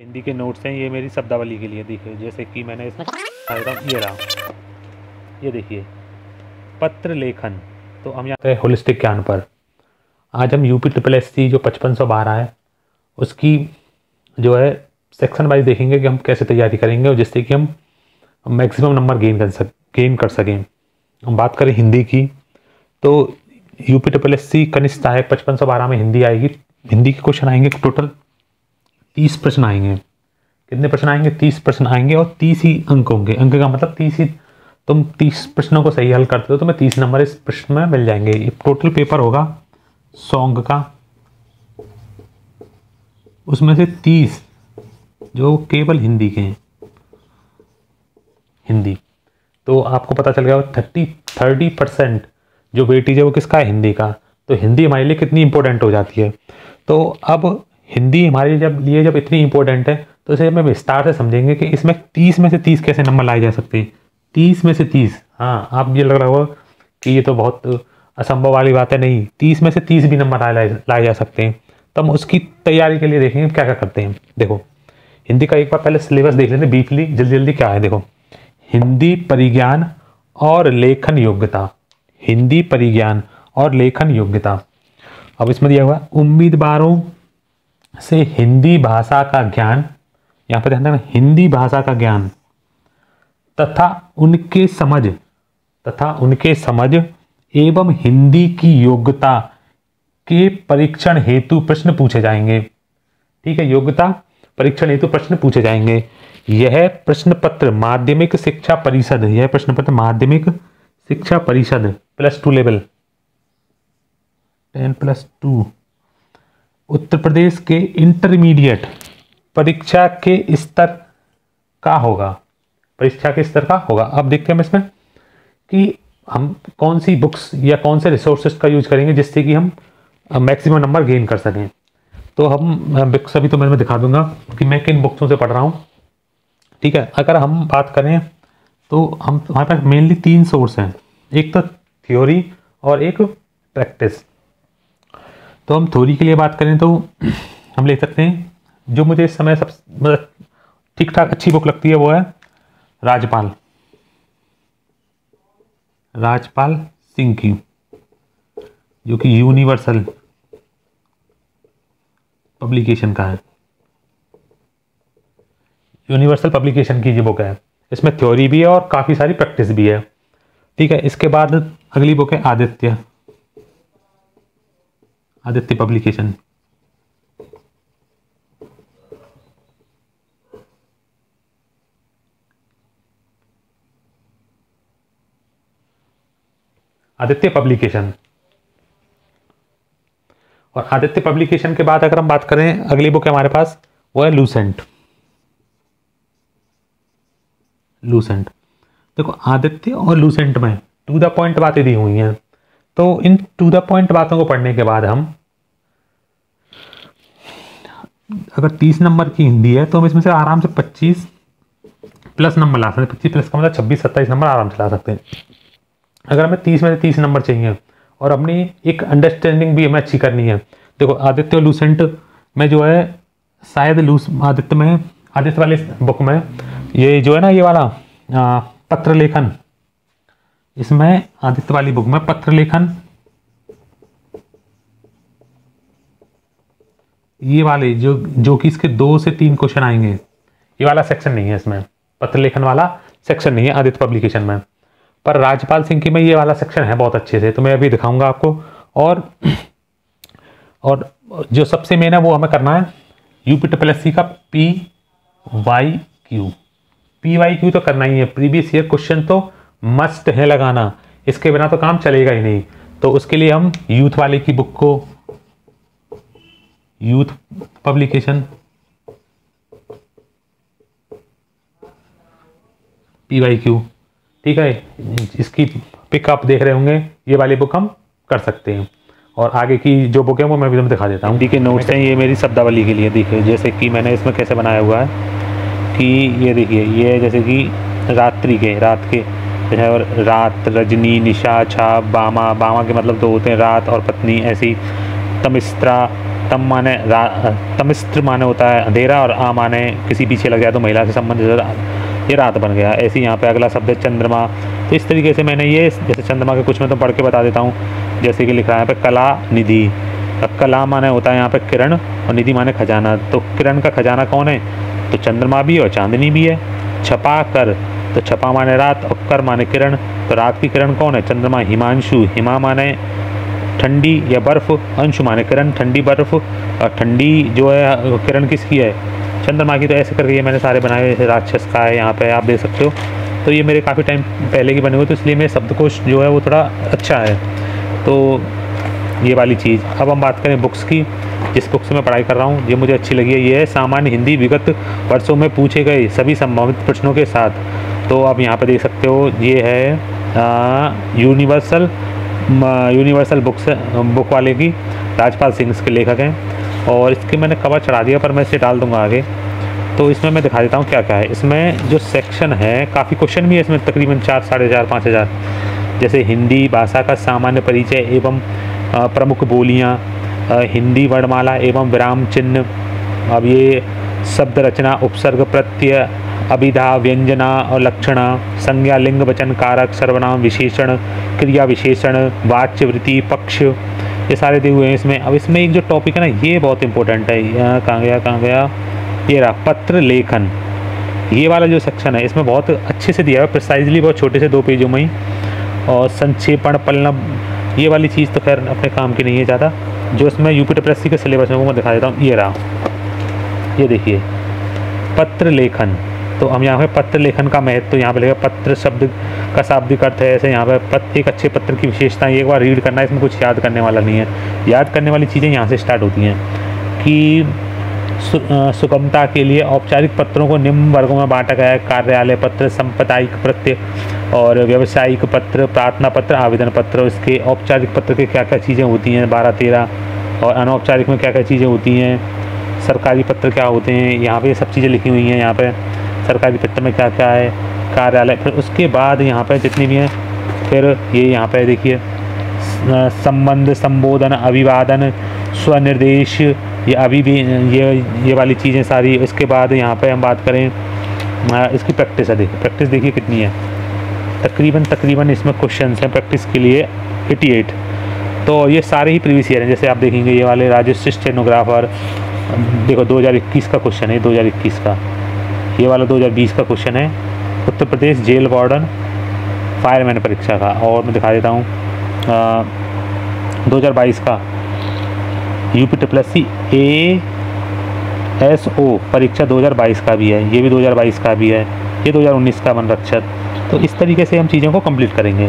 हिंदी के नोट्स हैं, ये मेरी शब्दावली के लिए देखिए, जैसे कि मैंने इसमें ये रहा, ये देखिए पत्र लेखन। तो हम यहाँ पे होलिस्टिक ज्ञान पर आज हम UPSSC जो 5512 है उसकी जो है सेक्शन वाइज देखेंगे कि हम कैसे तैयारी करेंगे और जिससे कि हम मैक्सिमम नंबर गेन कर सकें। हम बात करें हिंदी की तो UPSSC कनिष्ठ सहायक 5512 में हिंदी आएगी। हिंदी के क्वेश्चन आएंगे टोटल 30 प्रश्न आएंगे। कितने प्रश्न आएंगे? 30 प्रश्न आएंगे और 30 ही अंक होंगे। अंक का मतलब 30 ही, तुम 30 प्रश्नों को सही हल करते हो तो तुम्हें 30 नंबर इस प्रश्न में मिल जाएंगे। ये टोटल पेपर होगा 100 अंक का, उसमें से 30 जो केवल हिंदी के हैं। हिंदी तो आपको पता चल गया 30% जो वेटेज है वो किसका है? हिंदी का। तो हिंदी हमारे लिए कितनी इंपॉर्टेंट हो जाती है। तो अब हिंदी हमारे लिए जब इतनी इंपॉर्टेंट है तो इसे हमें विस्तार से समझेंगे कि इसमें 30 में से 30 कैसे नंबर लाए जा सकते हैं। 30 में से 30, हाँ आप ये लग रहा होगा कि ये तो बहुत असंभव वाली बात है। नहीं, 30 में से 30 भी नंबर लाए जा सकते हैं। तो हम उसकी तैयारी के लिए देखेंगे क्या क्या करते हैं। देखो हिंदी का एक बार पहले सिलेबस देख लेते हैं ब्रीफली, जल्दी जल्दी क्या है। देखो हिंदी परिज्ञान और लेखन योग्यता, हिंदी परिज्ञान और लेखन योग्यता। अब इसमें दिया हुआ उम्मीदवारों से हिंदी भाषा का ज्ञान, यहाँ पर ध्यान देना, हिंदी भाषा का ज्ञान तथा उनके समझ एवं हिंदी की योग्यता के परीक्षण हेतु प्रश्न पूछे जाएंगे। ठीक है, योग्यता परीक्षण हेतु प्रश्न पूछे जाएंगे। यह प्रश्न पत्र माध्यमिक शिक्षा परिषद, यह प्रश्न पत्र माध्यमिक शिक्षा परिषद +2 लेवल 10+2 उत्तर प्रदेश के इंटरमीडिएट परीक्षा के स्तर का होगा। परीक्षा के स्तर का होगा। अब देखते हैं हम इसमें कि हम कौन सी बुक्स या कौन से रिसोर्सेज का यूज करेंगे जिससे कि हम मैक्सिमम नंबर गेन कर सकें। तो हम बुक्स अभी तो मैं दिखा दूंगा कि मैं किन बुक्सों से पढ़ रहा हूँ। ठीक है, अगर हम बात करें तो हमारे पास मेनली 3 सोर्स हैं, एक तो थ्योरी और एक प्रैक्टिस। तो हम थ्योरी के लिए बात करें तो हम ले सकते हैं, जो मुझे इस समय सब ठीक ठाक अच्छी बुक लगती है वो है राजपाल सिंह की, जो कि यूनिवर्सल पब्लिकेशन का है। यूनिवर्सल पब्लिकेशन की ये बुक है। इसमें थ्योरी भी है और काफ़ी सारी प्रैक्टिस भी है। ठीक है, इसके बाद अगली बुक है आदित्य पब्लिकेशन। आदित्य पब्लिकेशन, और आदित्य पब्लिकेशन के बाद अगर हम बात करें अगली बुक है हमारे पास वो है लूसेंट। देखो आदित्य और लूसेंट में टू द पॉइंट बातें दी हुई हैं। तो इन टू द पॉइंट बातों को पढ़ने के बाद हम अगर 30 नंबर की हिंदी है तो हम इसमें से आराम से 25 प्लस नंबर ला सकते हैं। 25 प्लस का मतलब 26-27 नंबर आराम से ला सकते हैं। अगर हमें 30 में से 30 नंबर चाहिए और अपनी एक अंडरस्टैंडिंग भी हमें अच्छी करनी है। देखो आदित्य और लूसेंट में जो है शायद आदित्य वाले बुक में ये जो है ना, ये वाला पत्र लेखन, इसमें आदित्य वाली बुक में पत्र लेखन ये वाले जो कि इसके 2 से 3 क्वेश्चन आएंगे, ये वाला सेक्शन नहीं है इसमें, पत्र लेखन वाला सेक्शन नहीं है आदित्य पब्लिकेशन में। पर राजपाल सिंह की में ये वाला सेक्शन है बहुत अच्छे से, तो मैं अभी दिखाऊंगा आपको। और जो सबसे मेन है वो हमें करना है UPSSC का PYQ तो करना ही है। प्रीवियस ईयर क्वेश्चन तो मस्ट है लगाना, इसके बिना तो काम चलेगा ही नहीं। तो उसके लिए हम यूथ वाले की बुक को, यूथ पब्लिकेशन PYQ, ठीक है, इसकी पिक आप देख रहे होंगे, ये वाली बुक हम कर सकते हैं। और आगे की जो बुक है वो मैं भी तुम्हें दिखा देता हूँ। हिंदी के नोट्स हैं, ये मेरी शब्दावली के लिए देखिए, जैसे कि मैंने इसमें कैसे बनाया हुआ है कि ये देखिए, ये जैसे कि रात के है, और रात, रजनी, निशा, छाप, बामा के मतलब 2 होते हैं, रात और पत्नी। ऐसी तमिस्त्रा, तमिस्त्र माने होता है अंधेरा, और आ माने किसी पीछे लग जाए तो महिला से संबंधित, ये रात बन गया। ऐसे ही यहाँ पे अगला शब्द है चंद्रमा। तो इस तरीके से मैंने ये, जैसे चंद्रमा के कुछ मैं तो पढ़ के बता देता हूँ। जैसे कि लिख रहा है यहाँ पे कला निधि। कला माने होता है यहाँ पे किरण, और निधि माने खजाना। तो किरण का खजाना कौन है? तो चंद्रमा भी है और चांदनी भी है। छपा कर, तो छपा माने रात और कर माने किरण। तो रात की किरण कौन है? चंद्रमा। हिमांशु, हिमा माने ठंडी या बर्फ, अंशु माने किरण, ठंडी बर्फ, और ठंडी जो है किरण किसकी है? चंद्रमा की। तो ऐसे करके ये मैंने सारे बनाए। जैसे राक्षस का है यहाँ पे आप देख सकते हो। तो ये मेरे काफ़ी टाइम पहले की बने हुए, तो इसलिए मेरे शब्दकोश जो है वो थोड़ा अच्छा है। तो ये वाली चीज़। अब हम बात करें बुक्स की। जिस बुक से मैं पढ़ाई कर रहा हूँ ये मुझे अच्छी लगी है। ये है सामान्य हिंदी विगत वर्षों में पूछे गए सभी संभावित प्रश्नों के साथ। तो आप यहाँ पे देख सकते हो, ये है यूनिवर्सल बुक वाले की, राजपाल सिंह इसके लेखक हैं। और इसके मैंने कवर चढ़ा दिया, पर मैं इसे डाल दूँगा आगे। तो इसमें मैं दिखा देता हूँ क्या क्या है। इसमें जो सेक्शन है, काफ़ी क्वेश्चन भी है इसमें, तकरीबन 4, 4,500, 5,000। जैसे हिंदी भाषा का सामान्य परिचय एवं प्रमुख बोलियाँ, हिंदी वर्णमाला एवं विराम चिन्ह। अब ये शब्द रचना, उपसर्ग, प्रत्यय, अभिधा, व्यंजना और लक्षणा, संज्ञा, लिंग, वचन, कारक, सर्वनाम, विशेषण, क्रिया विशेषण, वाच्य, वृत्ति, पक्ष, ये सारे दिए हुए हैं इसमें। अब इसमें एक जो टॉपिक है ना, ये बहुत इंपॉर्टेंट है। कहाँ गया, ये रहा, पत्र लेखन। ये वाला जो सेक्शन है इसमें बहुत अच्छे से दिया है, प्रिसाइजली, बहुत छोटे से 2 पेजों में ही। और संक्षेपण, पल्लव, ये वाली चीज़ तो खैर अपने काम की नहीं है ज़्यादा। जो इसमें यूपीटीपीएससी के सिलेबस में वो मैं दिखा देता हूँ। ये रहा, ये देखिए, पत्र लेखन। तो हम यहाँ पे पत्र लेखन का महत्व, तो यहाँ पे लिखा पत्र शब्द का शाब्दिक अर्थ है। ऐसे यहाँ पे एक अच्छे पत्र की विशेषताएं, एक बार रीड करना है, इसमें कुछ याद करने वाला नहीं है। याद करने वाली चीज़ें यहाँ से स्टार्ट होती हैं कि सुगमता के लिए औपचारिक पत्रों को निम्न वर्गों में बांटा गया है: कार्यालय पत्र, सांप्रदायिक पत्र और व्यावसायिक पत्र, प्रार्थना पत्र, आवेदन पत्र। इसके औपचारिक पत्र के क्या क्या चीज़ें होती हैं 12-13, और अनौपचारिक में क्या क्या चीज़ें होती हैं, सरकारी पत्र क्या होते हैं, यहाँ पे सब चीज़ें लिखी हुई हैं। यहाँ पे सरकारी पत्र में क्या क्या है, कार्यालय। फिर उसके बाद यहाँ पे जितनी भी हैं, फिर ये यहाँ पे देखिए, संबंध, संबोधन, अभिवादन, स्वनिर्देश, ये अभी भी ये वाली चीज़ें सारी। इसके बाद यहाँ पे हम बात करें इसकी प्रैक्टिस है। देखिए प्रैक्टिस देखिए कितनी है, तकरीबन इसमें क्वेश्चन हैं प्रैक्टिस के लिए 88। तो ये सारे ही प्रीवियस ईयर हैं। जैसे आप देखेंगे ये वाले राजस्व स्टेनोग्राफर, देखो 2021 का क्वेश्चन है, 2021 का। ये वाला 2020 का क्वेश्चन है, Uttar Pradesh jail warden fireman परीक्षा का। और मैं दिखा देता हूँ 2022 का यूपीटीपीएससी ASO परीक्षा 2022 का भी है, ये भी 2022 का भी है, ये 2019 का वन रक्षक। तो इस तरीके से हम चीज़ों को कंप्लीट करेंगे।